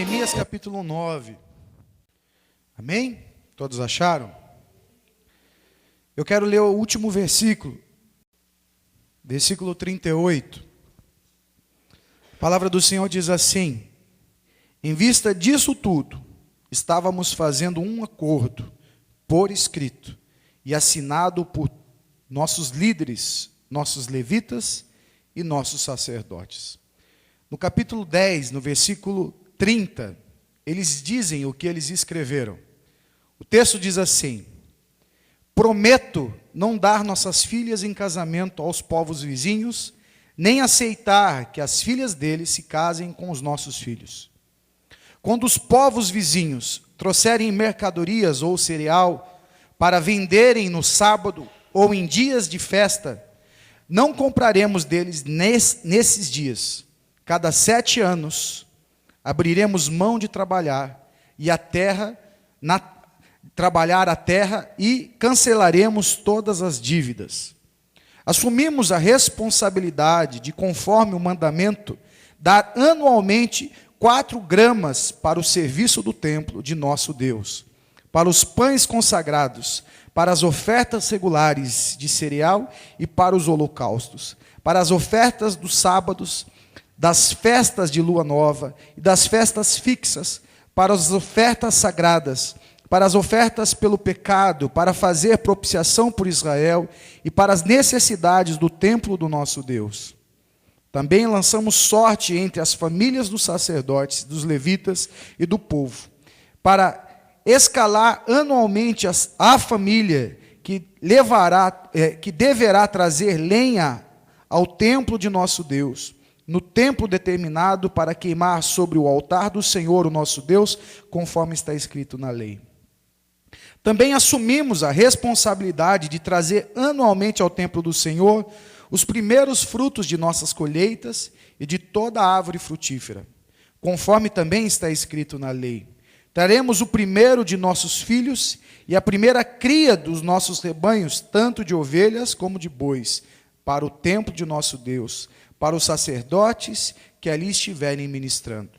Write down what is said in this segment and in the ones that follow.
Neemias capítulo 9. Amém? Todos acharam? Eu quero ler o último versículo, versículo 38. A palavra do Senhor diz assim: em vista disso tudo, estávamos fazendo um acordo por escrito e assinado por nossos líderes, nossos levitas e nossos sacerdotes. No capítulo 10, no versículo 30, eles dizem o que eles escreveram. O texto diz assim: prometo não dar nossas filhas em casamento aos povos vizinhos, nem aceitar que as filhas deles se casem com os nossos filhos. Quando os povos vizinhos trouxerem mercadorias ou cereal para venderem no sábado ou em dias de festa, não compraremos deles nesses dias. Cada 7 anos, abriremos mão de trabalhar a terra e cancelaremos todas as dívidas. Assumimos a responsabilidade de, conforme o mandamento, dar anualmente 4 gramas para o serviço do templo de nosso Deus, para os pães consagrados, para as ofertas regulares de cereal e para os holocaustos, para as ofertas dos sábados, das festas de lua nova e das festas fixas, para as ofertas sagradas, para as ofertas pelo pecado, para fazer propiciação por Israel e para as necessidades do templo do nosso Deus. Também lançamos sorte entre as famílias dos sacerdotes, dos levitas e do povo, para escalar anualmente a família que deverá trazer lenha ao templo de nosso Deus, no tempo determinado para queimar sobre o altar do Senhor, o nosso Deus, conforme está escrito na lei. Também assumimos a responsabilidade de trazer anualmente ao templo do Senhor os primeiros frutos de nossas colheitas e de toda a árvore frutífera, conforme também está escrito na lei. Traremos o primeiro de nossos filhos e a primeira cria dos nossos rebanhos, tanto de ovelhas como de bois, para o templo de nosso Deus, para os sacerdotes que ali estiverem ministrando.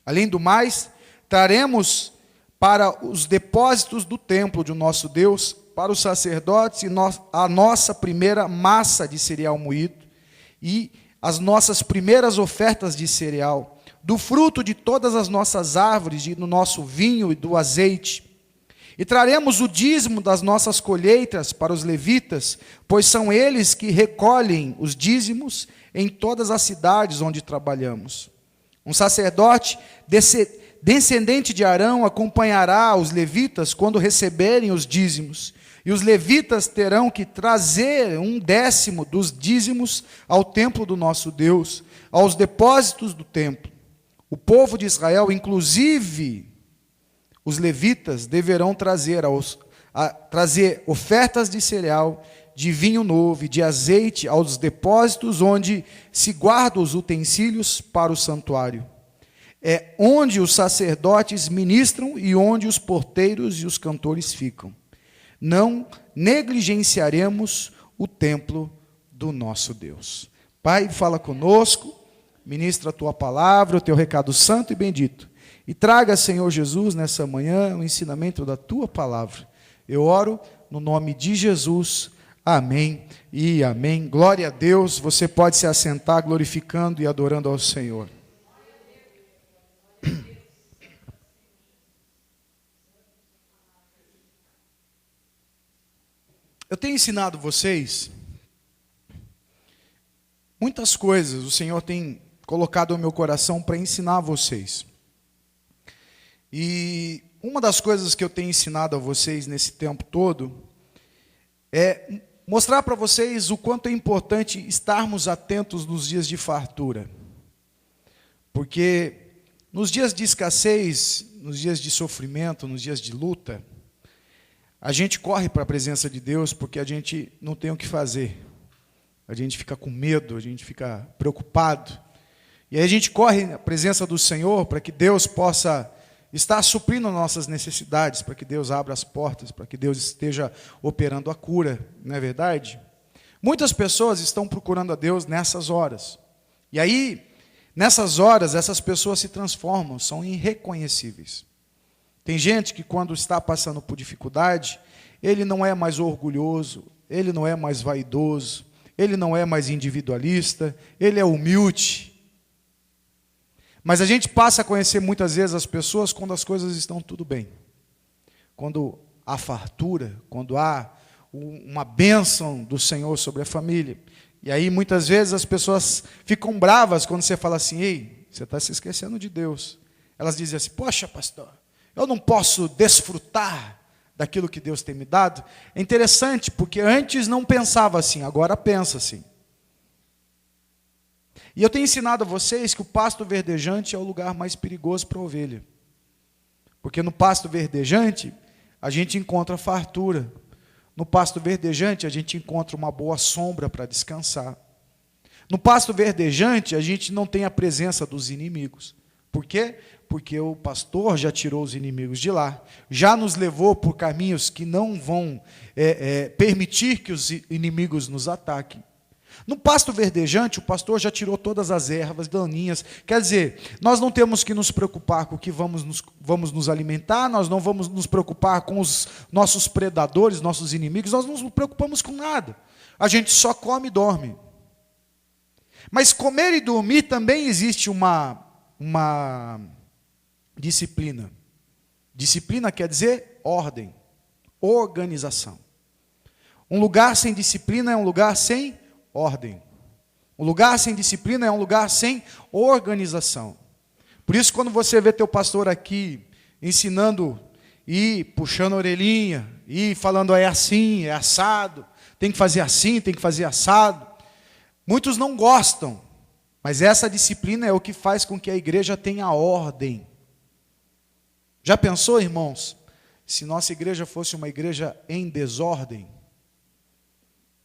Além do mais, traremos para os depósitos do templo de nosso Deus, para os sacerdotes, a nossa primeira massa de cereal moído e as nossas primeiras ofertas de cereal, do fruto de todas as nossas árvores, do nosso vinho e do azeite. E traremos o dízimo das nossas colheitas para os levitas, pois são eles que recolhem os dízimos em todas as cidades onde trabalhamos. Um sacerdote descendente de Arão acompanhará os levitas quando receberem os dízimos, e os levitas terão que trazer 1/10 dos dízimos ao templo do nosso Deus, aos depósitos do templo. O povo de Israel, inclusive os levitas, deverão trazer ofertas de cereal, de vinho novo e de azeite aos depósitos onde se guardam os utensílios para o santuário. É onde os sacerdotes ministram e onde os porteiros e os cantores ficam. Não negligenciaremos o templo do nosso Deus. Pai, fala conosco, ministra a tua palavra, o teu recado santo e bendito. E traga, Senhor Jesus, nessa manhã, o ensinamento da tua palavra. Eu oro no nome de Jesus. Amém e amém. Glória a Deus. Você pode se assentar glorificando e adorando ao Senhor. Eu tenho ensinado vocês muitas coisas, o Senhor tem colocado ao meu coração para ensinar vocês. E uma das coisas que eu tenho ensinado a vocês nesse tempo todo é mostrar para vocês o quanto é importante estarmos atentos nos dias de fartura. Porque nos dias de escassez, nos dias de sofrimento, nos dias de luta, a gente corre para a presença de Deus porque a gente não tem o que fazer. A gente fica com medo, a gente fica preocupado. E aí a gente corre na presença do Senhor para que Deus possa estar suprindo nossas necessidades, para que Deus abra as portas, para que Deus esteja operando a cura, não é verdade? Muitas pessoas estão procurando a Deus nessas horas. E aí, Nessas horas, essas pessoas se transformam, são irreconhecíveis. Tem gente que quando está passando por dificuldade, ele não é mais orgulhoso, ele não é mais vaidoso, ele não é mais individualista, ele é humilde. Mas a gente passa a conhecer muitas vezes as pessoas quando as coisas estão tudo bem. Quando há fartura, quando há uma bênção do Senhor sobre a família. E aí muitas vezes as pessoas ficam bravas quando você fala assim: ei, você está se esquecendo de Deus. Elas dizem assim: poxa, pastor, eu não posso desfrutar daquilo que Deus tem me dado. É interessante, porque antes não pensava assim, agora pensa assim. E eu tenho ensinado a vocês que o pasto verdejante é o lugar mais perigoso para a ovelha. Porque no pasto verdejante, a gente encontra fartura. No pasto verdejante, a gente encontra uma boa sombra para descansar. No pasto verdejante, a gente não tem a presença dos inimigos. Por quê? Porque o pastor já tirou os inimigos de lá, já nos levou por caminhos que não vão permitir que os inimigos nos ataquem. No pasto verdejante, o pastor já tirou todas as ervas daninhas. Quer dizer, nós não temos que nos preocupar com o que vamos nos alimentar, nós não vamos nos preocupar com os nossos predadores, nossos inimigos, nós não nos preocupamos com nada. A gente só come e dorme. Mas comer e dormir também existe uma disciplina. Disciplina quer dizer ordem, organização. Um lugar sem disciplina é um lugar sem ordem. Um lugar sem disciplina é um lugar sem organização. Por isso, quando você vê teu pastor aqui ensinando e puxando a orelhinha e falando é assim, é assado, tem que fazer assim, tem que fazer assado, muitos não gostam, mas essa disciplina é o que faz com que a igreja tenha ordem. Já pensou, irmãos, se nossa igreja fosse uma igreja em desordem?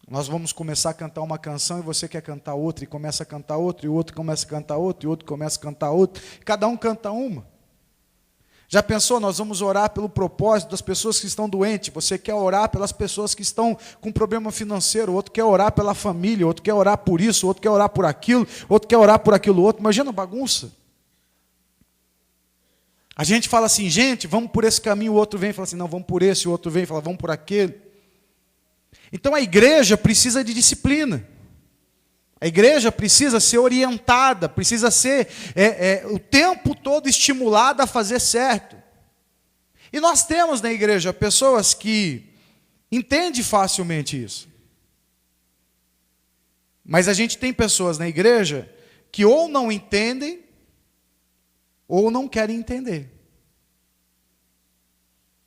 Nós vamos começar a cantar uma canção e você quer cantar outra, e começa a cantar outra, e o outro começa a cantar outra, e o outro começa a cantar outra, cada um canta uma. Já pensou, nós vamos orar pelo propósito das pessoas que estão doentes, você quer orar pelas pessoas que estão com problema financeiro, outro quer orar pela família, outro quer orar por isso, outro quer orar por aquilo, outro quer orar por aquilo outro, imagina a bagunça. A gente fala assim, gente, vamos por esse caminho, o outro vem e fala assim, não, vamos por esse, o outro vem e fala, vamos por aquele. Então a igreja precisa de disciplina. A igreja precisa ser orientada, precisa ser o tempo todo estimulada a fazer certo. E nós temos na igreja pessoas que entendem facilmente isso. Mas a gente tem pessoas na igreja que ou não entendem, ou não querem entender.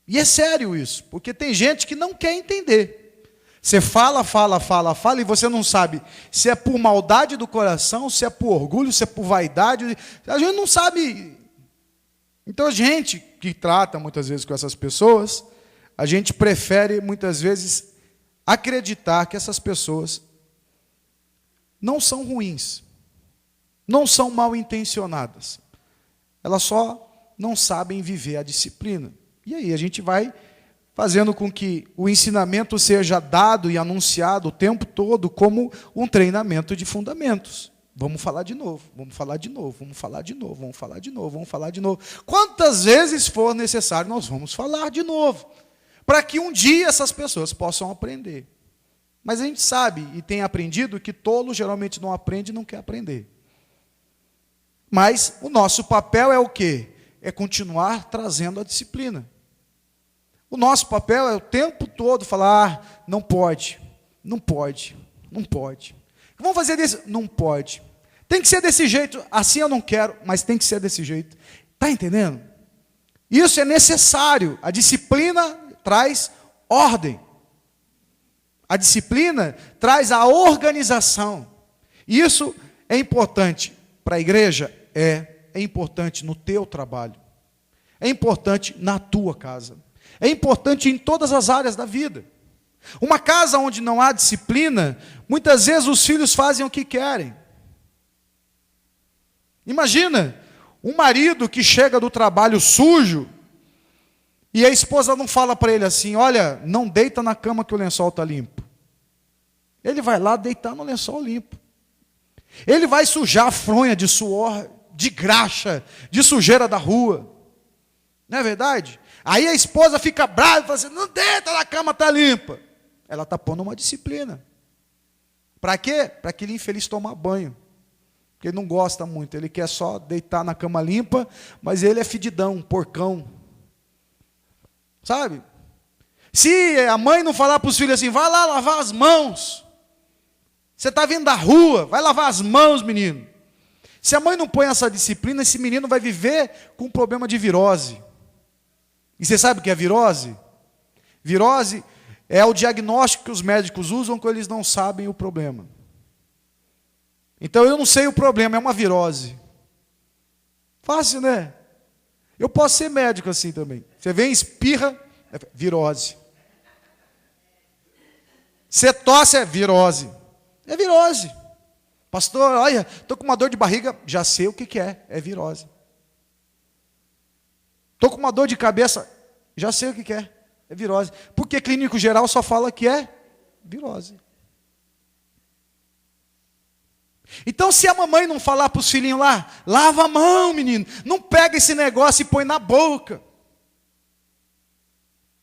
E é sério isso, porque tem gente que não quer entender. Você fala, e você não sabe se é por maldade do coração, se é por orgulho, se é por vaidade. A gente não sabe. Então a gente que trata muitas vezes com essas pessoas, a gente prefere muitas vezes acreditar que essas pessoas não são ruins, não são mal intencionadas. Elas só não sabem viver a disciplina. E aí a gente vai fazendo com que o ensinamento seja dado e anunciado o tempo todo como um treinamento de fundamentos. Vamos falar de novo, vamos falar de novo, vamos falar de novo, vamos falar de novo, vamos falar de novo. Quantas vezes for necessário, nós vamos falar de novo, para que um dia essas pessoas possam aprender. Mas a gente sabe e tem aprendido que tolo geralmente não aprende e não quer aprender. Mas o nosso papel é o quê? É continuar trazendo a disciplina. O nosso papel é o tempo todo falar, não pode, não pode, não pode. Vamos fazer desse? Não pode. Tem que ser desse jeito, assim eu não quero, mas tem que ser desse jeito. Está entendendo? Isso é necessário. A disciplina traz ordem. A disciplina traz a organização. Isso é importante para a igreja? É importante no teu trabalho. É importante na tua casa. É importante em todas as áreas da vida. Uma casa onde não há disciplina, muitas vezes os filhos fazem o que querem. Imagina, um marido que chega do trabalho sujo, e a esposa não fala para ele assim, olha, não deita na cama que o lençol está limpo. Ele vai lá deitar no lençol limpo. Ele vai sujar a fronha de suor, de graxa, de sujeira da rua. Não é verdade? Aí a esposa fica brava e fala assim: não deita na cama, está limpa. Ela está pondo uma disciplina. Para quê? Para aquele infeliz tomar banho. Porque ele não gosta muito, ele quer só deitar na cama limpa, mas ele é fedidão, porcão. Sabe? Se a mãe não falar para os filhos assim: vai lá lavar as mãos. Você está vindo da rua, vai lavar as mãos, menino. Se a mãe não põe essa disciplina, esse menino vai viver com um problema de virose. E você sabe o que é virose? Virose é o diagnóstico que os médicos usam quando eles não sabem o problema. Então eu não sei o problema, é uma virose. Fácil, né? Eu posso ser médico assim também. Você vem, espirra, é virose. Você tosse, é virose. É virose. Pastor, olha, estou com uma dor de barriga, já sei o que é virose. Estou com uma dor de cabeça, já sei o que é virose. Porque clínico geral só fala que é virose. Então, se a mamãe não falar para os filhinhos lá: lava a mão, menino, não pega esse negócio e põe na boca.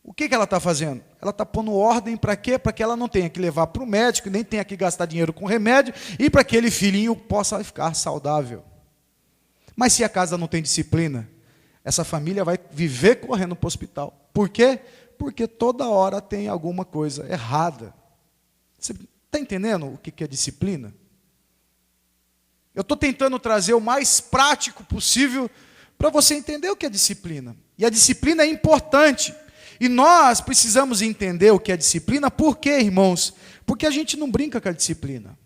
O que ela está fazendo? Ela está pondo ordem para quê? Para que ela não tenha que levar para o médico, nem tenha que gastar dinheiro com remédio, e para que aquele filhinho possa ficar saudável. Mas se a casa não tem disciplina, essa família vai viver correndo para o hospital. Por quê? Porque toda hora tem alguma coisa errada. Você está entendendo o que é disciplina? Eu estou tentando trazer o mais prático possível para você entender o que é disciplina. E a disciplina é importante. E nós precisamos entender o que é disciplina. Por quê, irmãos? Porque a gente não brinca com a disciplina.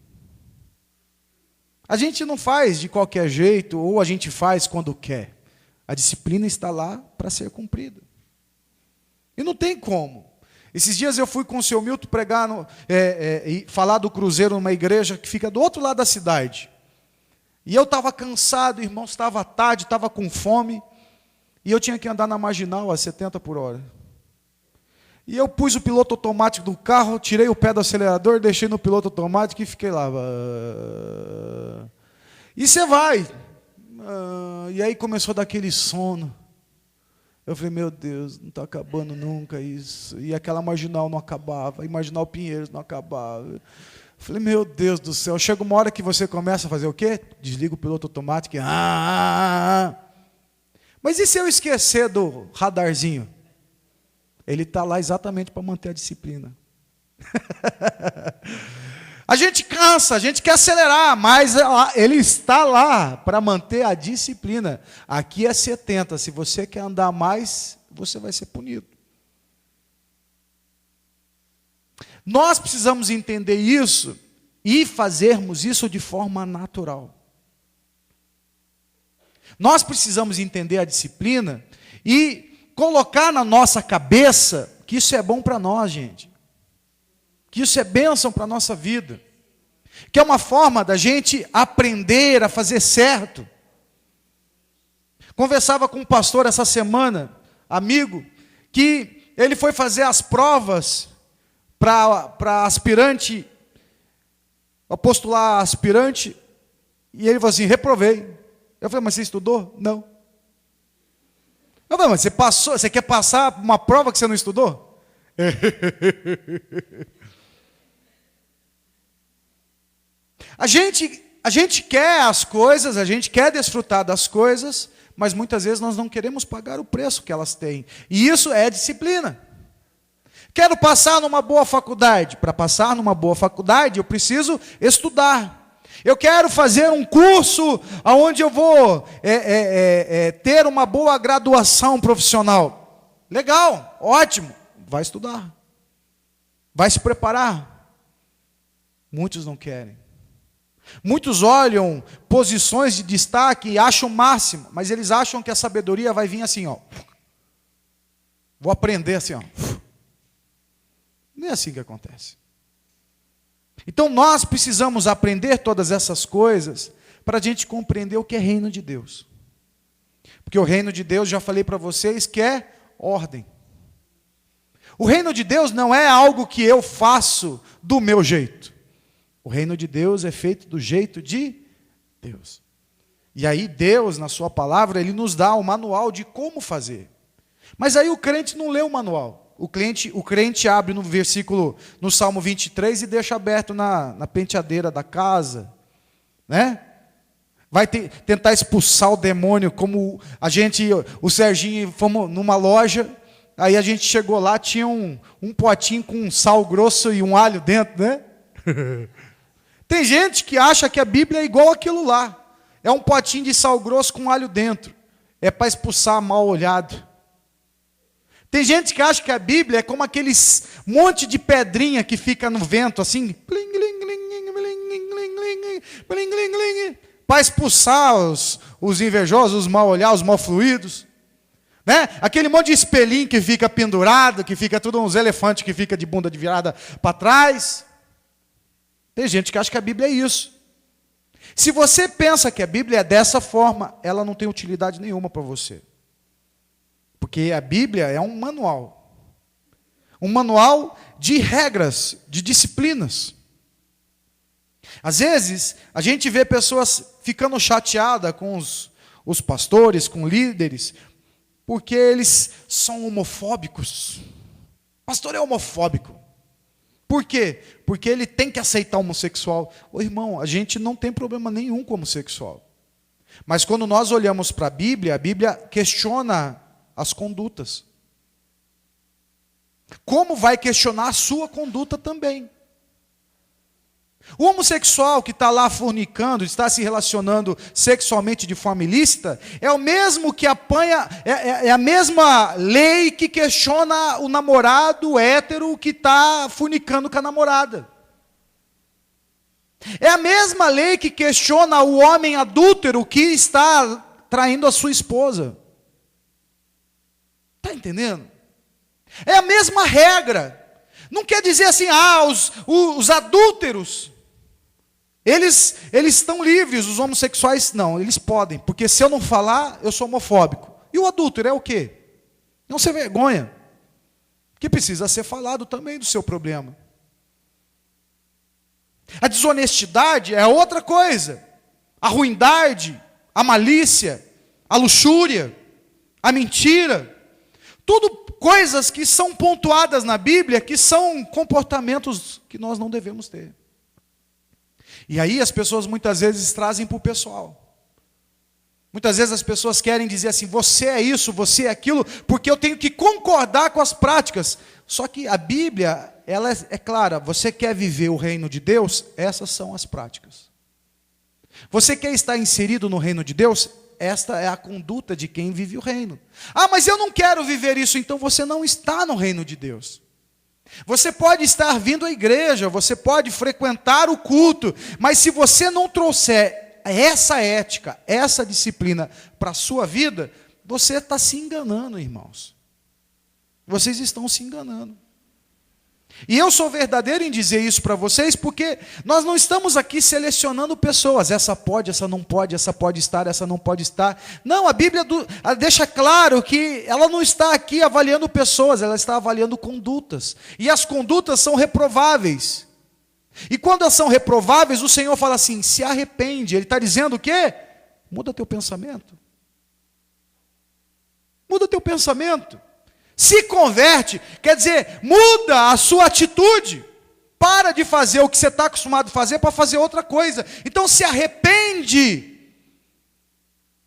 A gente não faz de qualquer jeito, ou a gente faz quando quer. A disciplina está lá para ser cumprida. E não tem como. Esses dias eu fui com o seu Milton pregar e falar do cruzeiro numa igreja que fica do outro lado da cidade. E eu estava cansado, irmãos, estava tarde, estava com fome. E eu tinha que andar na marginal a 70 por hora. E eu pus o piloto automático do carro, tirei o pé do acelerador, deixei no piloto automático e fiquei lá. E você vai. E aí começou a dar aquele sono. Eu falei: meu Deus, não está acabando nunca isso. E aquela marginal não acabava, e marginal Pinheiros não acabava. Eu falei: meu Deus do céu. Chega uma hora que você começa a fazer o quê? Desliga o piloto automático e... Mas e se eu esquecer do radarzinho? Ele está lá exatamente para manter a disciplina. A gente cansa, a gente quer acelerar, mas ele está lá para manter a disciplina. Aqui é 70, se você quer andar mais, você vai ser punido. Nós precisamos entender isso e fazermos isso de forma natural. Nós precisamos entender a disciplina e colocar na nossa cabeça que isso é bom para nós, gente. Que isso é bênção para a nossa vida. Que é uma forma da gente aprender a fazer certo. Conversava com um pastor essa semana, amigo, que ele foi fazer as provas para aspirante, para postular aspirante, e ele falou assim: reprovei. Eu falei: mas você estudou? Não. Eu falei: mas você quer passar uma prova que você não estudou? A gente quer as coisas, a gente quer desfrutar das coisas, mas muitas vezes nós não queremos pagar o preço que elas têm. E isso é disciplina. Quero passar numa boa faculdade. Para passar numa boa faculdade, eu preciso estudar. Eu quero fazer um curso onde eu vou ter uma boa graduação profissional. Legal, ótimo. Vai estudar. Vai se preparar. Muitos não querem. Muitos olham posições de destaque e acham o máximo, mas eles acham que a sabedoria vai vir assim, ó. Vou aprender assim, ó. Não é assim que acontece. Então nós precisamos aprender todas essas coisas para a gente compreender o que é reino de Deus. Porque o reino de Deus, já falei para vocês, que é ordem. O reino de Deus não é algo que eu faço do meu jeito. O reino de Deus é feito do jeito de Deus. E aí Deus, na sua palavra, Ele nos dá o manual de como fazer. Mas aí o crente não lê o manual. O crente abre no versículo, no Salmo 23 e deixa aberto na penteadeira da casa, né? Vai tentar expulsar o demônio, como o Serginho, fomos numa loja, aí a gente chegou lá, tinha um potinho com um sal grosso e um alho dentro, né? Tem gente que acha que a Bíblia é igual aquilo lá. É um potinho de sal grosso com alho dentro. É para expulsar mal olhado. Tem gente que acha que a Bíblia é como aqueles monte de pedrinha que fica no vento, assim, para expulsar os invejosos, os mal olhados, os mal fluídos. Né? Aquele monte de espelhinho que fica pendurado, que fica tudo uns elefantes que fica de bunda de virada para trás. Tem gente que acha que a Bíblia é isso. Se você pensa que a Bíblia é dessa forma, ela não tem utilidade nenhuma para você. Porque a Bíblia é um manual. Um manual de regras, de disciplinas. Às vezes, a gente vê pessoas ficando chateadas com os pastores, com líderes, porque eles são homofóbicos. O pastor é homofóbico. Por quê? Porque ele tem que aceitar o homossexual. Ô irmão, a gente não tem problema nenhum com o homossexual. Mas quando nós olhamos para a Bíblia questiona as condutas. Como vai questionar a sua conduta também? O homossexual que está lá fornicando, está se relacionando sexualmente de forma ilícita, é o mesmo que apanha, é a mesma lei que questiona o namorado hétero que está fornicando com a namorada. É a mesma lei que questiona o homem adúltero que está traindo a sua esposa. Está entendendo? É a mesma regra. Não quer dizer assim, os adúlteros, eles estão livres, os homossexuais não, eles podem, porque se eu não falar, eu sou homofóbico. E o adúltero é o quê? Não ser vergonha, que precisa ser falado também do seu problema. A desonestidade é outra coisa, a ruindade, a malícia, a luxúria, a mentira, tudo coisas que são pontuadas na Bíblia, que são comportamentos que nós não devemos ter. E aí as pessoas muitas vezes trazem para o pessoal. Muitas vezes as pessoas querem dizer assim, você é isso, você é aquilo, porque eu tenho que concordar com as práticas. Só que a Bíblia, ela é clara, você quer viver o reino de Deus? Essas são as práticas. Você quer estar inserido no reino de Deus? Esta é a conduta de quem vive o reino. Mas eu não quero viver isso, então você não está no reino de Deus. Você pode estar vindo à igreja, você pode frequentar o culto, mas se você não trouxer essa ética, essa disciplina para a sua vida, você está se enganando, irmãos. Vocês estão se enganando. E eu sou verdadeiro em dizer isso para vocês, porque nós não estamos aqui selecionando pessoas, essa pode, essa não pode, essa pode estar, essa não pode estar. Não, a Bíblia ela deixa claro que ela não está aqui avaliando pessoas, ela está avaliando condutas. E as condutas são reprováveis. E quando elas são reprováveis, o Senhor fala assim, se arrepende. Ele está dizendo o quê? Muda teu pensamento. Muda teu pensamento. Se converte, quer dizer, muda a sua atitude. Para de fazer o que você está acostumado a fazer para fazer outra coisa. Então se arrepende.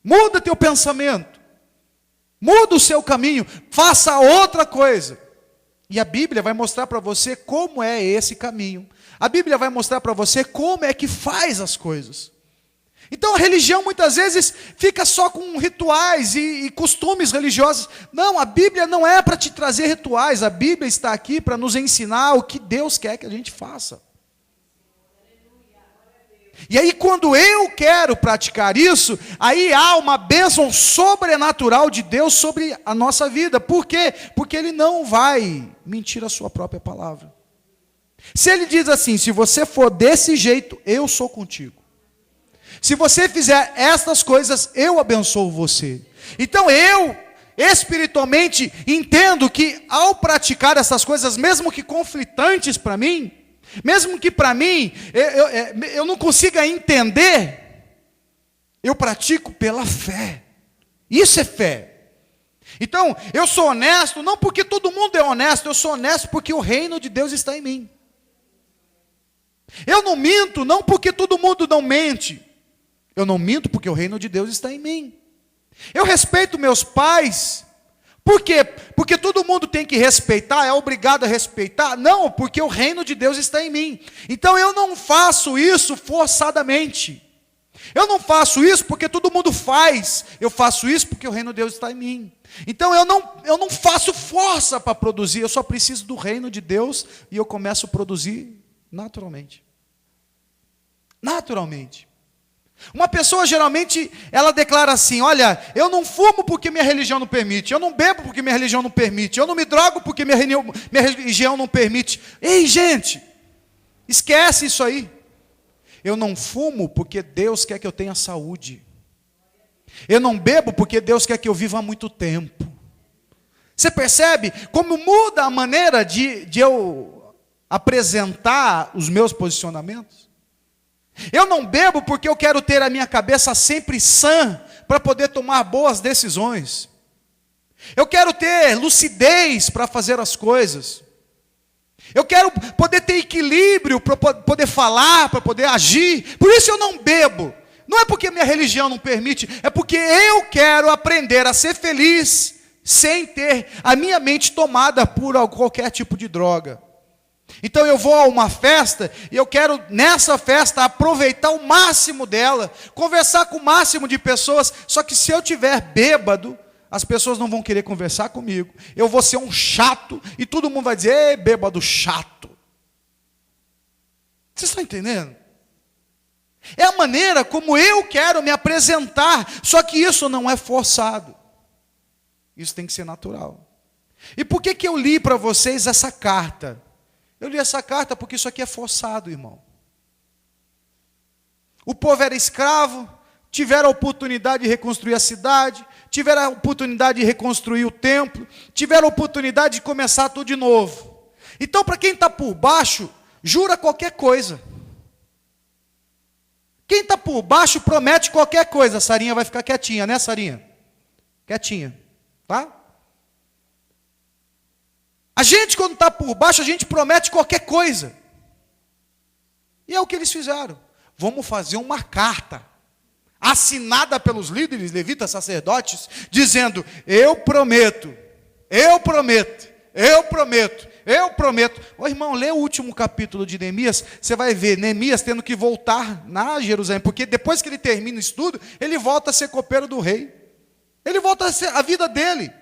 Muda teu pensamento. Muda o seu caminho. Faça outra coisa. E a Bíblia vai mostrar para você como é esse caminho. A Bíblia vai mostrar para você como é que faz as coisas. Então a religião muitas vezes fica só com rituais e costumes religiosos. Não, a Bíblia não é para te trazer rituais. A Bíblia está aqui para nos ensinar o que Deus quer que a gente faça. E aí quando eu quero praticar isso, aí há uma bênção sobrenatural de Deus sobre a nossa vida. Por quê? Porque Ele não vai mentir a sua própria palavra. Se Ele diz assim, se você for desse jeito, eu sou contigo. Se você fizer estas coisas, eu abençoo você. Então eu, espiritualmente, entendo que ao praticar essas coisas, mesmo que conflitantes para mim, Mesmo que para mim, eu não consiga entender, eu pratico pela fé. Isso é fé. Então, eu sou honesto, não porque todo mundo é honesto, eu sou honesto porque o reino de Deus está em mim. Eu não minto, não porque todo mundo não mente. Eu não minto porque o reino de Deus está em mim. Eu respeito meus pais. Por quê? Porque todo mundo tem que respeitar, é obrigado a respeitar? Não, porque o reino de Deus está em mim. Então eu não faço isso forçadamente. Eu não faço isso porque todo mundo faz. Eu faço isso porque o reino de Deus está em mim. Então eu não faço força para produzir, eu só preciso do reino de Deus e eu começo a produzir naturalmente. Naturalmente. Uma pessoa geralmente, ela declara assim, olha, eu não fumo porque minha religião não permite, eu não bebo porque minha religião não permite, eu não me drogo porque minha religião não permite. Ei, gente, esquece isso aí. Eu não fumo porque Deus quer que eu tenha saúde. Eu não bebo porque Deus quer que eu viva há muito tempo. Você percebe como muda a maneira de eu apresentar os meus posicionamentos? Eu não bebo porque eu quero ter a minha cabeça sempre sã para poder tomar boas decisões. Eu quero ter lucidez para fazer as coisas. Eu quero poder ter equilíbrio para poder falar, para poder agir. Por isso eu não bebo. Não é porque minha religião não permite, é porque eu quero aprender a ser feliz sem ter a minha mente tomada por qualquer tipo de droga. Então eu vou a uma festa e eu quero nessa festa aproveitar o máximo dela, conversar com o máximo de pessoas, só que se eu tiver bêbado, as pessoas não vão querer conversar comigo, eu vou ser um chato e todo mundo vai dizer, ei, bêbado chato. Vocês estão entendendo? É a maneira como eu quero me apresentar, só que isso não é forçado, isso tem que ser natural. E por que eu li para vocês essa carta? Eu li essa carta porque isso aqui é forçado, irmão. O povo era escravo, tiveram a oportunidade de reconstruir a cidade, tiveram a oportunidade de reconstruir o templo, tiveram a oportunidade de começar tudo de novo. Então, para quem está por baixo, jura qualquer coisa. Quem está por baixo promete qualquer coisa. A Sarinha vai ficar quietinha, né, Sarinha? Quietinha, tá? A gente, quando está por baixo, a gente promete qualquer coisa. E é o que eles fizeram. Vamos fazer uma carta, assinada pelos líderes, levitas, sacerdotes, dizendo, eu prometo, eu prometo, eu prometo, eu prometo. Ô irmão, lê o último capítulo de Neemias, você vai ver Neemias tendo que voltar na Jerusalém, porque depois que ele termina o estudo, ele volta a ser copeiro do rei. Ele volta a ser a vida dele.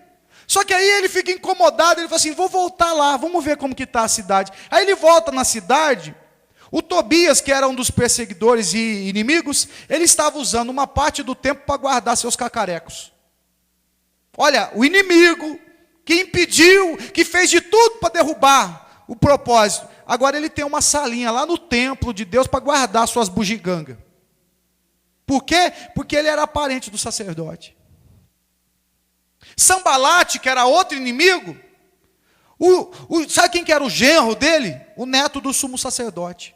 Só que aí ele fica incomodado, ele fala assim, vou voltar lá, vamos ver como que está a cidade. Aí ele volta na cidade, o Tobias, que era um dos perseguidores e inimigos, ele estava usando uma parte do templo para guardar seus cacarecos. Olha, o inimigo que impediu, que fez de tudo para derrubar o propósito, agora ele tem uma salinha lá no templo de Deus para guardar suas bugigangas. Por quê? Porque ele era parente do sacerdote. Sambalate, que era outro inimigo, sabe quem que era o genro dele? O neto do sumo sacerdote.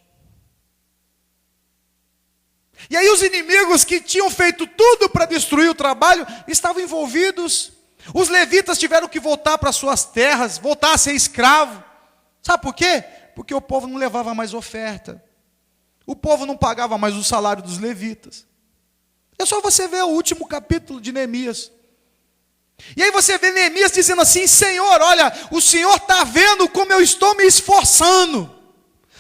E aí os inimigos que tinham feito tudo para destruir o trabalho, estavam envolvidos. Os levitas tiveram que voltar para suas terras, voltar a ser escravo. Sabe por quê? Porque o povo não levava mais oferta. O povo não pagava mais o salário dos levitas. É só você ver o último capítulo de Neemias. E aí você vê Neemias dizendo assim, Senhor, olha, o Senhor está vendo como eu estou me esforçando.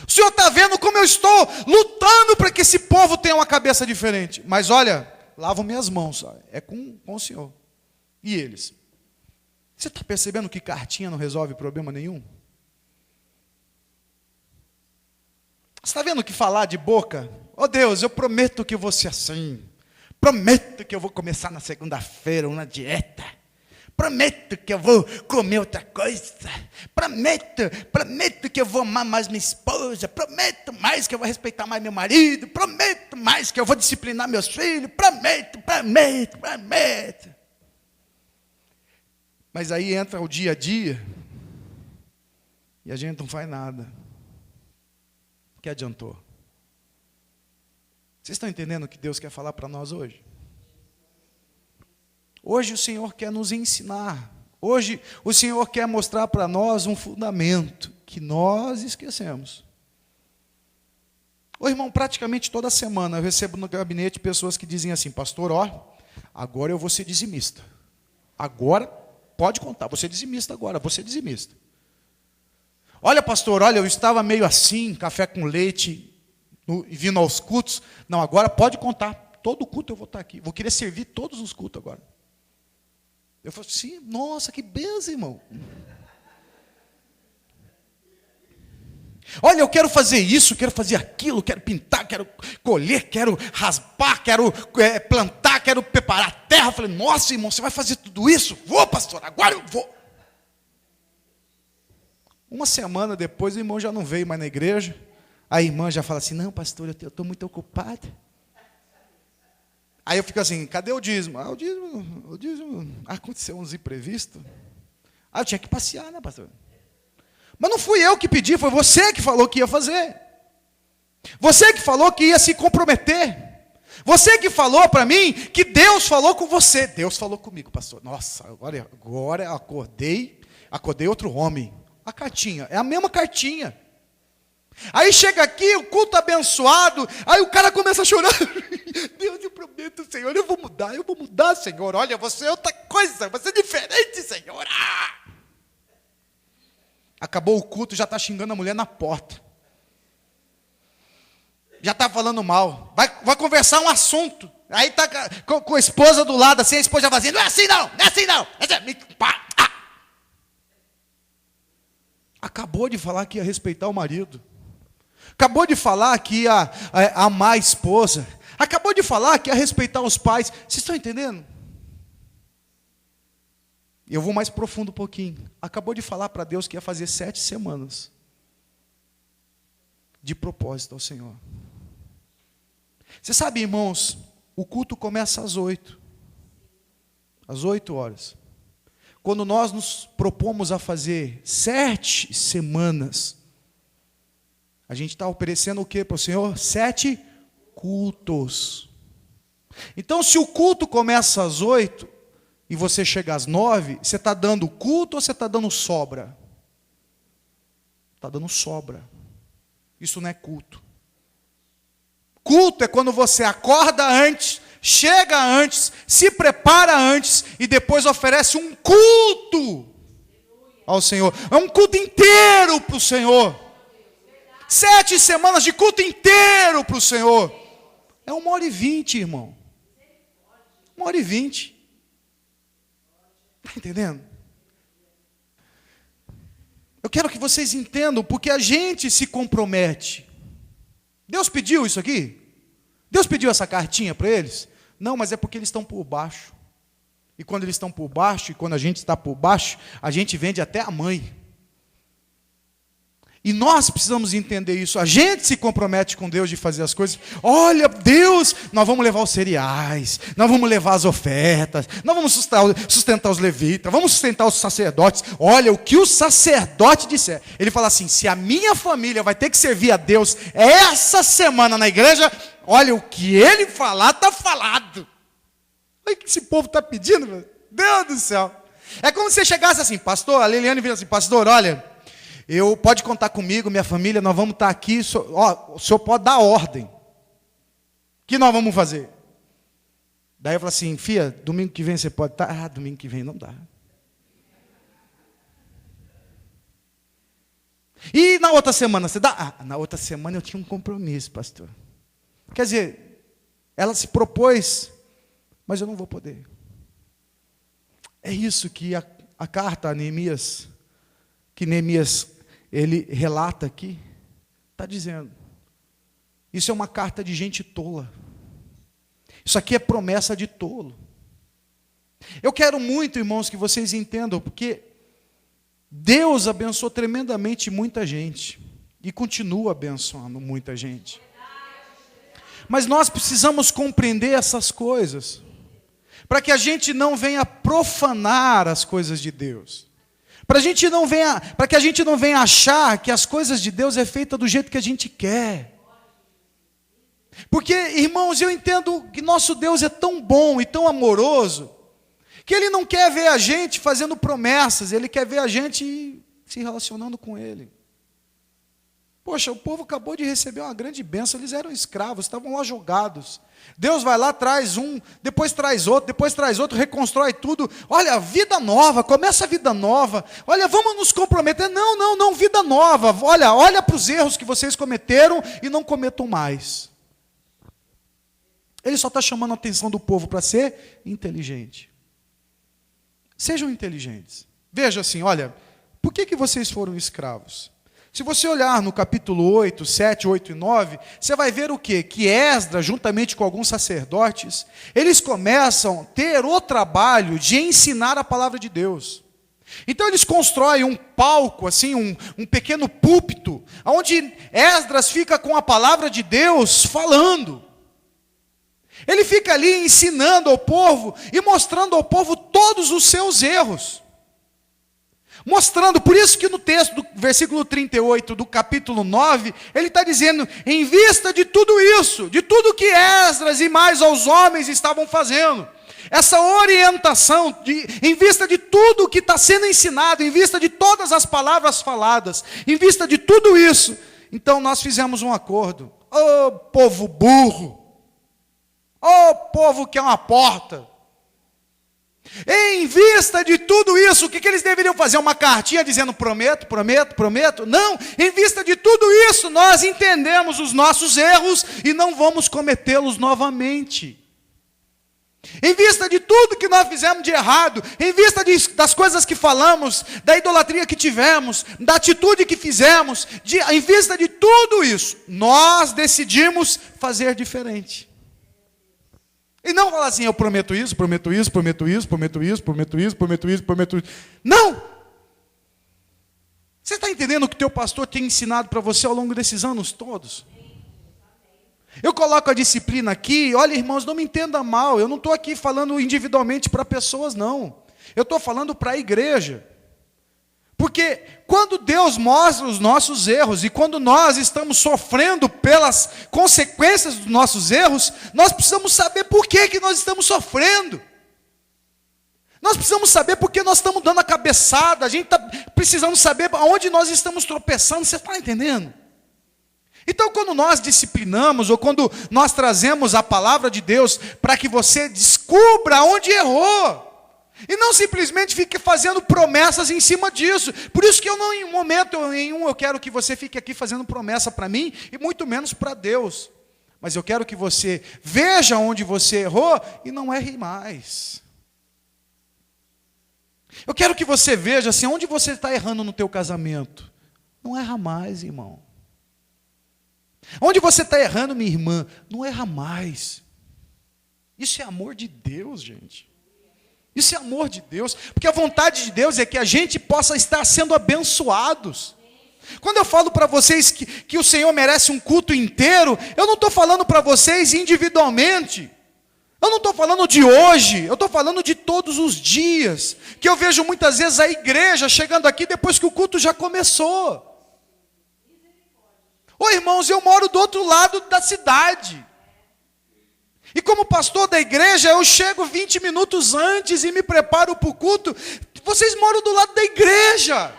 O Senhor está vendo como eu estou lutando para que esse povo tenha uma cabeça diferente. Mas olha, lavo minhas mãos, é com o Senhor. E eles? Você está percebendo que cartinha não resolve problema nenhum? Você está vendo que falar de boca? Oh Deus, eu prometo que eu vou ser assim. Prometo que eu vou começar na segunda-feira uma dieta. Prometo que eu vou comer outra coisa. Prometo que eu vou amar mais minha esposa. Prometo mais que eu vou respeitar mais meu marido. Prometo mais que eu vou disciplinar meus filhos. Prometo. Mas aí entra o dia a dia e a gente não faz nada. que adiantou? Vocês estão entendendo o que Deus quer falar para nós hoje? Hoje o Senhor quer nos ensinar. Hoje o Senhor quer mostrar para nós um fundamento que nós esquecemos. Ô irmão, praticamente toda semana eu recebo no gabinete pessoas que dizem assim: pastor, agora eu vou ser dizimista. Agora, pode contar, vou ser dizimista agora, vou ser dizimista. Olha, pastor, eu estava meio assim, café com leite, vindo aos cultos. Não, agora pode contar, todo culto eu vou estar aqui. Vou querer servir todos os cultos agora. Eu falo assim: nossa, que benção, irmão. Olha, eu quero fazer isso, quero fazer aquilo, quero pintar, quero colher, quero raspar, quero plantar, quero preparar a terra. Eu falei: nossa, irmão, você vai fazer tudo isso? Vou, pastor, agora eu vou. Uma semana depois, o irmão já não veio mais na igreja. A irmã já fala assim: não, pastor, eu estou muito ocupada. Aí eu fico assim: cadê o dízimo? O dízimo, aconteceu uns imprevistos. Eu tinha que passear, né, pastor? Mas não fui eu que pedi, foi você que falou que ia fazer. Você que falou que ia se comprometer. Você que falou para mim que Deus falou com você. Deus falou comigo, pastor. Nossa, agora eu acordei outro homem. A cartinha, é a mesma cartinha. Aí chega aqui, o culto abençoado, aí o cara começa a chorar. Deus, eu prometo, Senhor, eu vou mudar, Senhor. Olha, você é outra coisa, você é diferente, Senhor. Acabou o culto, já está xingando a mulher na porta. Já está falando mal. Vai conversar um assunto. Aí está com a esposa do lado, assim, a esposa já vai dizendo: não é assim não, não é assim não. Acabou de falar que ia respeitar o marido. Acabou de falar que ia amar a esposa. Acabou de falar que ia respeitar os pais. Vocês estão entendendo? Eu vou mais profundo um pouquinho. Acabou de falar para Deus que ia fazer 7 semanas de propósito ao Senhor. Você sabe, irmãos, o culto começa às 8. Às 8 horas. Quando nós nos propomos a fazer 7 semanas, a gente está oferecendo o que para o Senhor? 7 cultos. Então, se o culto começa às 8 e você chega às 9, você está dando culto ou você está dando sobra? Está dando sobra. Isso não é culto. Culto é quando você acorda antes, chega antes, se prepara antes e depois oferece um culto ao Senhor. É um culto inteiro para o Senhor. 7 semanas de culto inteiro para o Senhor. É 1h20, irmão. 1h20. Está entendendo? Eu quero que vocês entendam, porque a gente se compromete. Deus pediu isso aqui? Deus pediu essa cartinha para eles? Não, mas é porque eles estão por baixo. E quando eles estão por baixo, e quando a gente está por baixo, a gente vende até a mãe. E nós precisamos entender isso. A gente se compromete com Deus de fazer as coisas. Olha, Deus, nós vamos levar os cereais, nós vamos levar as ofertas, nós vamos sustentar os levitas, vamos sustentar os sacerdotes. Olha, o que o sacerdote disser. Ele fala assim: se a minha família vai ter que servir a Deus essa semana na igreja, olha, o que ele falar, está falado. Olha o que esse povo está pedindo, meu Deus do céu. É como se você chegasse assim: pastor, a Liliane vira assim: pastor, olha, pode contar comigo, minha família, nós vamos estar aqui, o senhor pode dar ordem. O que nós vamos fazer? Daí eu falo assim: filha, domingo que vem você pode estar? Domingo que vem não dá. E na outra semana você dá? Na outra semana eu tinha um compromisso, pastor. Quer dizer, ela se propôs, mas eu não vou poder. É isso que a carta a Neemias, que Neemias ele relata aqui, está dizendo. Isso é uma carta de gente tola. Isso aqui é promessa de tolo. Eu quero muito, irmãos, que vocês entendam, porque Deus abençoou tremendamente muita gente, e continua abençoando muita gente. Mas nós precisamos compreender essas coisas, para que a gente não venha profanar as coisas de Deus. Para que a gente não venha achar que as coisas de Deus é feita do jeito que a gente quer. Porque, irmãos, eu entendo que nosso Deus é tão bom e tão amoroso, que Ele não quer ver a gente fazendo promessas, Ele quer ver a gente se relacionando com Ele. Poxa, o povo acabou de receber uma grande bênção, eles eram escravos, estavam lá jogados. Deus vai lá, traz um, depois traz outro, reconstrói tudo. Olha, vida nova, começa a vida nova. Olha, vamos nos comprometer. Não, vida nova. Olha para os erros que vocês cometeram e não cometam mais. Ele só está chamando a atenção do povo para ser inteligente. Sejam inteligentes. Veja assim, olha, por que vocês foram escravos? Se você olhar no capítulo 8, 7, 8 e 9, você vai ver o quê? Que Esdras, juntamente com alguns sacerdotes, eles começam a ter o trabalho de ensinar a palavra de Deus. Então eles constroem um palco, assim, um pequeno púlpito, onde Esdras fica com a palavra de Deus falando. Ele fica ali ensinando ao povo e mostrando ao povo todos os seus erros. Mostrando, por isso que no texto do versículo 38 do capítulo 9, ele está dizendo, em vista de tudo isso, de tudo que Esdras e mais aos homens estavam fazendo, essa orientação, em vista de tudo que está sendo ensinado, em vista de todas as palavras faladas, em vista de tudo isso, então nós fizemos um acordo. Ô povo burro, ô povo que é uma porta. Em vista de tudo isso, o que eles deveriam fazer? Uma cartinha dizendo prometo, prometo, prometo? Não, em vista de tudo isso, nós entendemos os nossos erros e não vamos cometê-los novamente. Em vista de tudo que nós fizemos de errado, em vista das coisas que falamos, da idolatria que tivemos, da atitude que fizemos, em vista de tudo isso, nós decidimos fazer diferente. E não falar assim, eu prometo isso, prometo isso, prometo isso, prometo isso, prometo isso, prometo isso, prometo isso. Não! Você está entendendo o que o teu pastor tem ensinado para você ao longo desses anos todos? Eu coloco a disciplina aqui, olha irmãos, não me entenda mal, eu não estou aqui falando individualmente para pessoas não. Eu estou falando para a igreja. Porque quando Deus mostra os nossos erros e quando nós estamos sofrendo pelas consequências dos nossos erros, nós precisamos saber por que nós estamos sofrendo. Nós precisamos saber por que nós estamos dando a cabeçada, a gente está precisando saber aonde nós estamos tropeçando, você está entendendo? Então quando nós disciplinamos ou quando nós trazemos a palavra de Deus para que você descubra onde errou, e não simplesmente fique fazendo promessas em cima disso. Por isso que eu não, em momento nenhum, eu quero que você fique aqui fazendo promessa para mim, e muito menos para Deus. Mas eu quero que você veja onde você errou e não erre mais. Eu quero que você veja assim, onde você está errando no teu casamento. Não erra mais, irmão. Onde você está errando, minha irmã, não erra mais. Isso é amor de Deus, gente. Isso é amor de Deus, porque a vontade de Deus é que a gente possa estar sendo abençoados. Quando eu falo para vocês que o Senhor merece um culto inteiro, eu não estou falando para vocês individualmente. Eu não estou falando de hoje, eu estou falando de todos os dias. Que eu vejo muitas vezes a igreja chegando aqui depois que o culto já começou. Ô irmãos, eu moro do outro lado da cidade. E como pastor da igreja, eu chego 20 minutos antes e me preparo para o culto. Vocês moram do lado da igreja.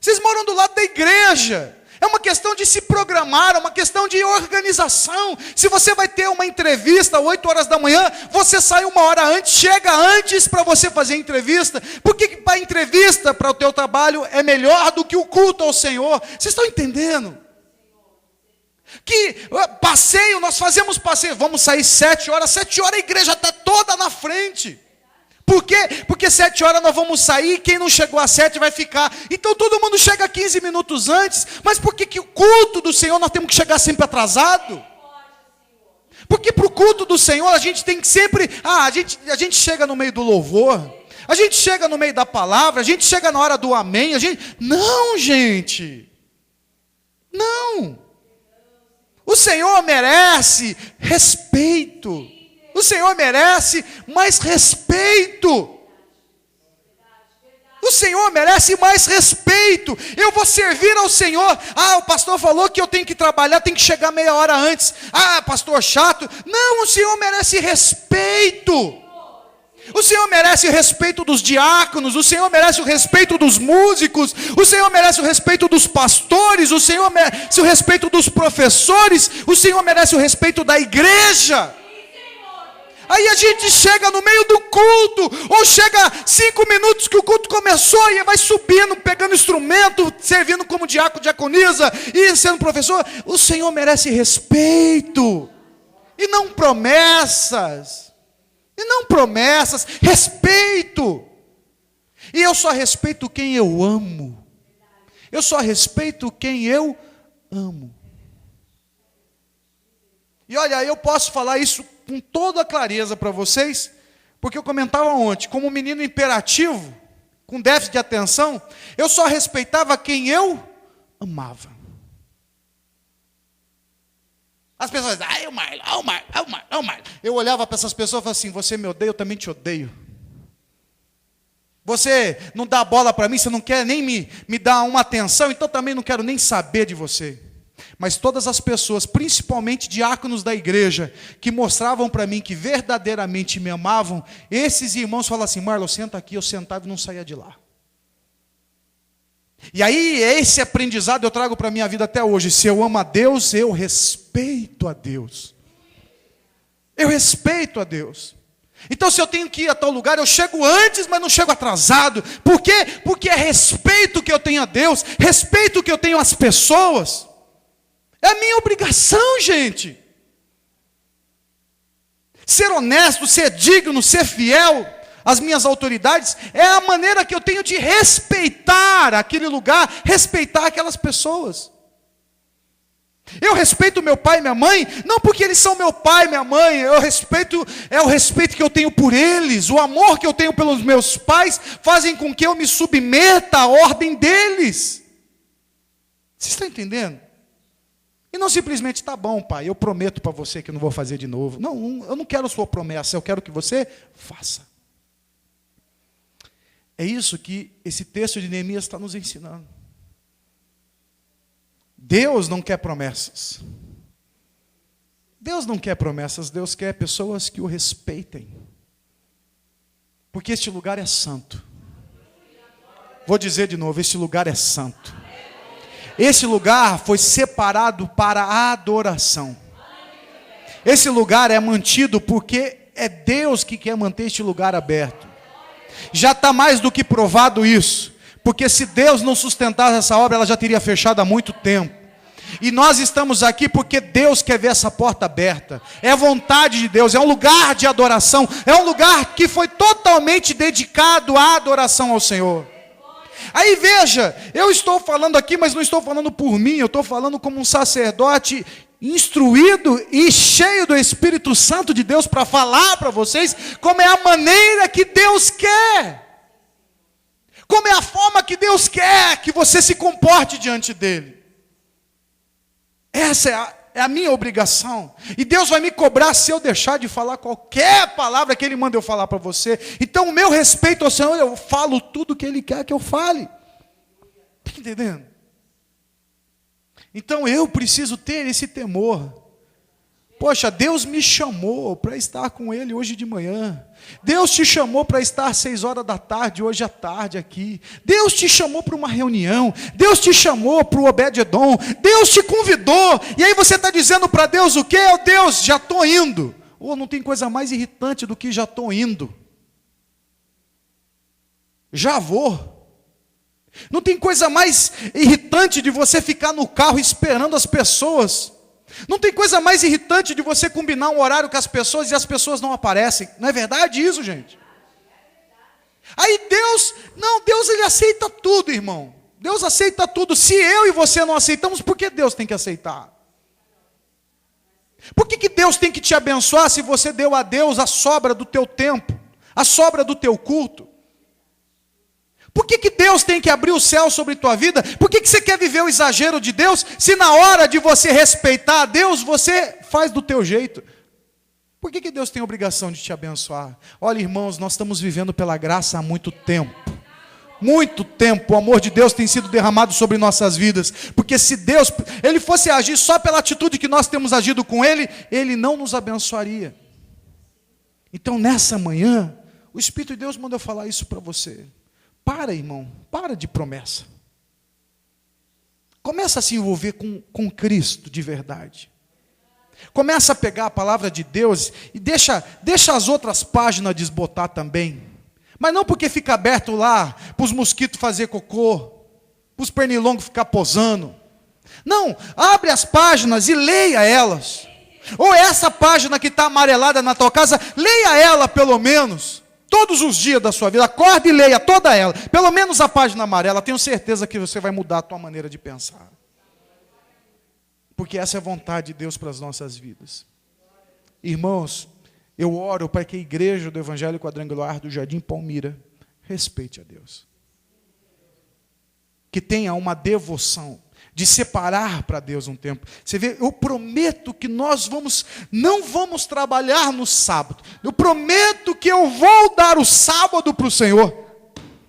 Vocês moram do lado da igreja. É uma questão de se programar, é uma questão de organização. Se você vai ter uma entrevista às 8 horas da manhã, você sai 1 hora antes, chega antes para você fazer a entrevista. Porque a entrevista para o teu trabalho é melhor do que o culto ao Senhor. Vocês estão entendendo? Que passeio, nós fazemos passeio, vamos sair 7 horas a igreja está toda na frente. Por quê? Porque 7 horas nós vamos sair, quem não chegou às 7 vai ficar. Então todo mundo chega 15 minutos antes, mas por que o culto do Senhor nós temos que chegar sempre atrasado? Porque para o culto do Senhor a gente tem que sempre, a gente chega no meio do louvor, a gente chega no meio da palavra, a gente chega na hora do amém, não gente, não. O Senhor merece respeito. O Senhor merece mais respeito. O Senhor merece mais respeito. Eu vou servir ao Senhor. O pastor falou que eu tenho que trabalhar, tenho que chegar meia hora antes. Pastor chato. Não, o Senhor merece respeito. O Senhor merece o respeito dos diáconos, o Senhor merece o respeito dos músicos, o Senhor merece o respeito dos pastores, o Senhor merece o respeito dos professores, o Senhor merece o respeito da igreja. Aí a gente chega no meio do culto, ou chega 5 minutos que o culto começou, e vai subindo, pegando instrumento, servindo como diácono, diaconisa, e sendo professor. O Senhor merece respeito, e não promessas, respeito. E eu só respeito quem eu amo, eu só respeito quem eu amo. E olha, eu posso falar isso com toda a clareza para vocês, porque eu comentava ontem, como um menino imperativo, com déficit de atenção, eu só respeitava quem eu amava. As pessoas diziam, o Marlon. Eu olhava para essas pessoas e falava assim, você me odeia, eu também te odeio. Você não dá bola para mim, você não quer nem me dar uma atenção, então também não quero nem saber de você. Mas todas as pessoas, principalmente diáconos da igreja, que mostravam para mim que verdadeiramente me amavam, esses irmãos falavam assim, Marlon, senta aqui, eu sentava e não saía de lá. E aí, esse aprendizado eu trago para a minha vida até hoje. Se eu amo a Deus, eu respeito a Deus. Eu respeito a Deus. Então, se eu tenho que ir a tal lugar, eu chego antes, mas não chego atrasado. Por quê? Porque é respeito que eu tenho a Deus, respeito que eu tenho às pessoas. É a minha obrigação, gente. Ser honesto, ser digno, ser fiel às minhas autoridades, é a maneira que eu tenho de respeitar aquele lugar, respeitar aquelas pessoas. Eu respeito meu pai e minha mãe, não porque eles são meu pai e minha mãe, é o respeito que eu tenho por eles, o amor que eu tenho pelos meus pais, fazem com que eu me submeta à ordem deles. Vocês estão entendendo? E não simplesmente, tá bom, pai, eu prometo para você que eu não vou fazer de novo. Não, eu não quero a sua promessa, eu quero que você faça. É isso que esse texto de Neemias está nos ensinando. Deus não quer promessas. Deus não quer promessas, Deus quer pessoas que o respeitem. Porque este lugar é santo. Vou dizer de novo, este lugar é santo. Esse lugar foi separado para a adoração. Esse lugar é mantido porque é Deus que quer manter este lugar aberto. Já está mais do que provado isso. Porque se Deus não sustentasse essa obra, ela já teria fechado há muito tempo. E nós estamos aqui porque Deus quer ver essa porta aberta. É a vontade de Deus, é um lugar de adoração. É um lugar que foi totalmente dedicado à adoração ao Senhor. Aí veja, eu estou falando aqui, mas não estou falando por mim, eu estou falando como um sacerdote instruído e cheio do Espírito Santo de Deus para falar para vocês como é a maneira que Deus quer, como é a forma que Deus quer que você se comporte diante dEle. Essa é a minha obrigação. E Deus vai me cobrar se eu deixar de falar qualquer palavra que Ele manda eu falar para você. Então o meu respeito ao Senhor, eu falo tudo que Ele quer que eu fale. Está entendendo? Então eu preciso ter esse temor. Poxa, Deus me chamou para estar com Ele hoje de manhã. Deus te chamou para estar 6h hoje à tarde aqui. Deus te chamou para uma reunião. Deus te chamou para o Obed-Edom. Deus te convidou. E aí você está dizendo para Deus o quê? Oh, Deus, já estou indo. Ou não tem coisa mais irritante do que já estou indo. Já vou. Não tem coisa mais irritante de você ficar no carro esperando as pessoas. Não tem coisa mais irritante de você combinar um horário com as pessoas e as pessoas não aparecem. Não é verdade isso, gente? Aí Deus ele aceita tudo, irmão. Deus aceita tudo. Se eu e você não aceitamos, por que Deus tem que aceitar? Por que Deus tem que te abençoar se você deu a Deus a sobra do teu tempo, a sobra do teu culto? Por que Deus tem que abrir o céu sobre tua vida? Por que você quer viver o exagero de Deus, se na hora de você respeitar a Deus, você faz do teu jeito? Por que Deus tem a obrigação de te abençoar? Olha, irmãos, nós estamos vivendo pela graça há muito tempo. Muito tempo o amor de Deus tem sido derramado sobre nossas vidas, porque se Deus, Ele fosse agir só pela atitude que nós temos agido com Ele, Ele não nos abençoaria. Então nessa manhã, o Espírito de Deus mandou eu falar isso para você. Para, irmão, para de promessa. Começa a se envolver com Cristo de verdade. Começa a pegar a palavra de Deus e deixa as outras páginas desbotar também. Mas não porque fica aberto lá para os mosquitos fazer cocô, para os pernilongos ficar posando. Não, abre as páginas e leia elas. Ou essa página que está amarelada na tua casa, leia ela pelo menos, todos os dias da sua vida. Acorde e leia toda ela, pelo menos a página amarela. Tenho certeza que você vai mudar a tua maneira de pensar. Porque essa é a vontade de Deus para as nossas vidas. Irmãos, eu oro para que a igreja do Evangelho Quadrangular do Jardim Palmira respeite a Deus. Que tenha uma devoção de separar para Deus um tempo. Você vê, eu prometo que nós não vamos trabalhar no sábado. Eu prometo que eu vou dar o sábado para o Senhor.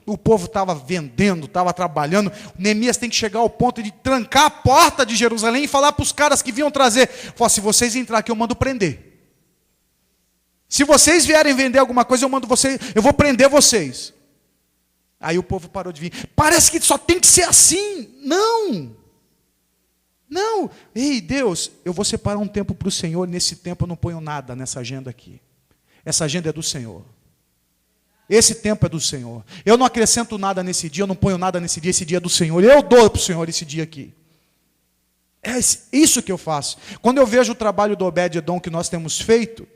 O povo estava vendendo, estava trabalhando. Neemias tem que chegar ao ponto de trancar a porta de Jerusalém e falar para os caras que vinham trazer. Falar, se vocês entrar aqui, eu mando prender. Se vocês vierem vender alguma coisa, eu vou prender vocês. Aí o povo parou de vir. Parece que só tem que ser assim. Não. Não. Ei, Deus, eu vou separar um tempo para o Senhor. Nesse tempo eu não ponho nada nessa agenda aqui. Essa agenda é do Senhor. Esse tempo é do Senhor. Eu não acrescento nada nesse dia, eu não ponho nada nesse dia. Esse dia é do Senhor. Eu dou para o Senhor esse dia aqui. É isso que eu faço. Quando eu vejo o trabalho do Obed-Edom que nós temos feito,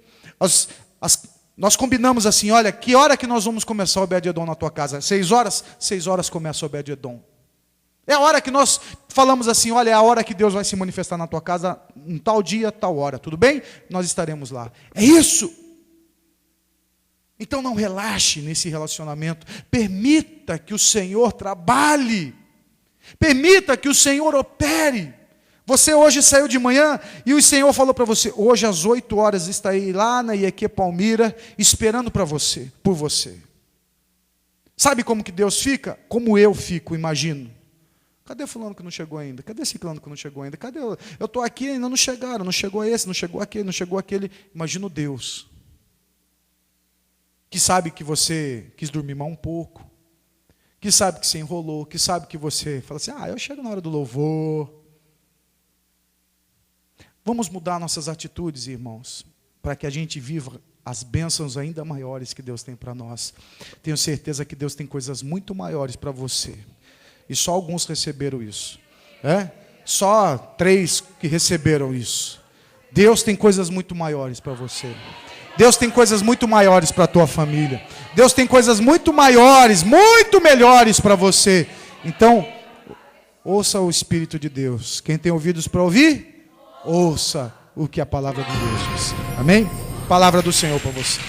nós combinamos assim, olha, que hora que nós vamos começar o Obed-Edom na tua casa? 6 horas? 6 horas começa o Obed-Edom. É a hora que nós falamos assim, olha, é a hora que Deus vai se manifestar na tua casa, um tal dia, tal hora, tudo bem? Nós estaremos lá. É isso. Então não relaxe nesse relacionamento. Permita que o Senhor trabalhe. Permita que o Senhor opere. Você hoje saiu de manhã e o Senhor falou para você, hoje às 8 horas estarei lá na IEQ Palmira, esperando por você. Sabe como que Deus fica? Como eu fico, imagino. Cadê fulano que não chegou ainda? Cadê ciclano que não chegou ainda? Cadê eu estou aqui, ainda não chegaram, não chegou esse, não chegou aquele, não chegou aquele. Imagino Deus, que sabe que você quis dormir mais um pouco, que sabe que você enrolou, que sabe que você fala assim, eu chego na hora do louvor. Vamos mudar nossas atitudes, irmãos, para que a gente viva as bênçãos ainda maiores que Deus tem para nós. Tenho certeza que Deus tem coisas muito maiores para você. E só alguns receberam isso. Só 3 que receberam isso. Deus tem coisas muito maiores para você. Deus tem coisas muito maiores para a tua família. Deus tem coisas muito maiores, muito melhores para você. Então, ouça o Espírito de Deus. Quem tem ouvidos para ouvir, ouça o que a palavra de Deus diz. Amém? Palavra do Senhor para você.